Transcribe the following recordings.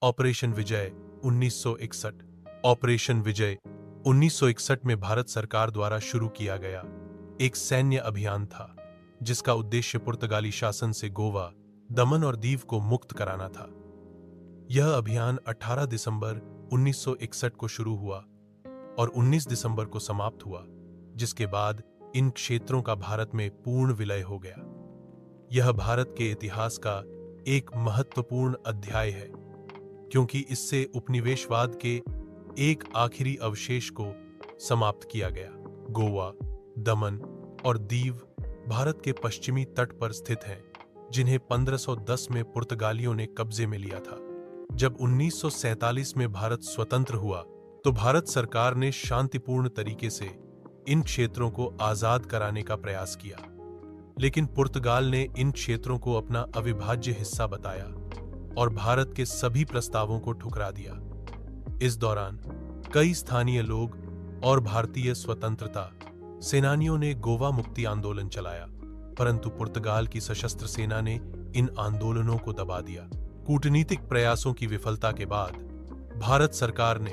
Operation विजय 1961। Operation विजय 1961 में भारत सरकार द्वारा शुरू किया गया एक सैन्य अभियान था, जिसका उद्देश्य पुर्तगाली शासन से गोवा, दमन और दीव को मुक्त कराना था। यह अभियान 18 दिसंबर 1961 को शुरू हुआ और 19 दिसंबर को समाप्त हुआ, जिसके बाद इन क्षेत्रों का भारत में पूर्ण विलय हो गया। यह भारत के इतिहास का एक महत्वपूर्ण अध्याय है, क्योंकि इससे उपनिवेशवाद के एक आखिरी अवशेष को समाप्त किया गया। गोवा, दमन और दीव भारत के पश्चिमी तट पर स्थित हैं, जिन्हें 1510 में पुर्तगालियों ने कब्जे में लिया था। जब 1947 में भारत स्वतंत्र हुआ, तो भारत सरकार ने शांतिपूर्ण तरीके से इन क्षेत्रों को आजाद कराने का प्रयास किया, लेकिन पुर्तगाल ने इन क्षेत्रों को अपना अविभाज्य हिस्सा बताया और भारत के सभी प्रस्तावों को ठुकरा दिया। इस दौरान कई स्थानीय लोग और भारतीय स्वतंत्रता सेनानियों ने गोवा मुक्ति आंदोलन चलाया, परंतु पुर्तगाल की सशस्त्र सेना ने इन आंदोलनों को दबा दिया। कूटनीतिक प्रयासों की विफलता के बाद भारत सरकार ने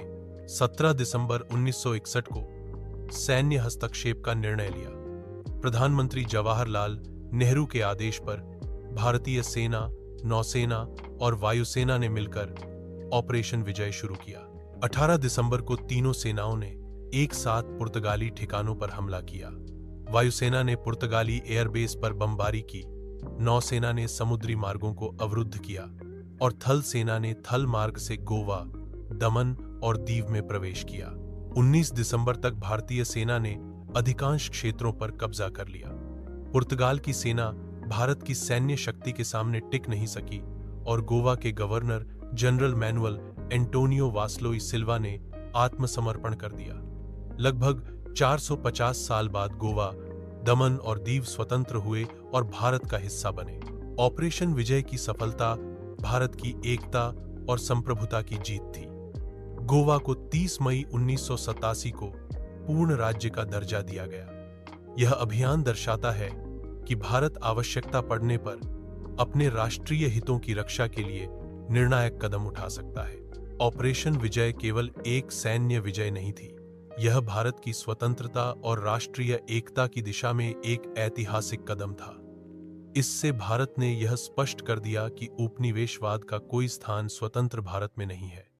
17 दिसंबर 1961 को सैन्य हस्तक्षेप का निर्णय लिया। प्रधानमंत्री जवाहरलाल नेहरू के आदेश पर भारतीय सेना, नौसेना और वायुसेना ने मिलकर ऑपरेशन विजय शुरू किया। 18 दिसंबर को तीनों सेनाओं ने एक साथ पुर्तगाली ठिकानों पर हमला किया। वायुसेना ने पुर्तगाली एयरबेस पर बमबारी की, नौसेना ने समुद्री मार्गों को अवरुद्ध किया और थल सेना ने थल मार्ग से गोवा, दमन और दीव में प्रवेश किया। 19 दिसंबर तक भारतीय सेना ने अधिकांश क्षेत्रों पर कब्जा कर लिया। पुर्तगाल की सेना भारत की सैन्य शक्ति के सामने टिक नहीं सकी और गोवा के गवर्नर जनरल मैनुअल एंटोनियो वास्लोई सिल्वा ने आत्मसमर्पण कर दिया। लगभग 450 साल बाद गोवा, दमन और दीव स्वतंत्र हुए और भारत का हिस्सा बने। ऑपरेशन विजय की सफलता भारत की एकता और संप्रभुता की जीत थी। गोवा को 30 मई 1987 को पूर्ण राज्य का दर्जा दिया गया। यह अभियान दर्शाता है कि भारत आवश्यकता पड़ने पर अपने राष्ट्रीय हितों की रक्षा के लिए निर्णायक कदम उठा सकता है। ऑपरेशन विजय केवल एक सैन्य विजय नहीं थी, यह भारत की स्वतंत्रता और राष्ट्रीय एकता की दिशा में एक ऐतिहासिक कदम था। इससे भारत ने यह स्पष्ट कर दिया कि उपनिवेशवाद का कोई स्थान स्वतंत्र भारत में नहीं है।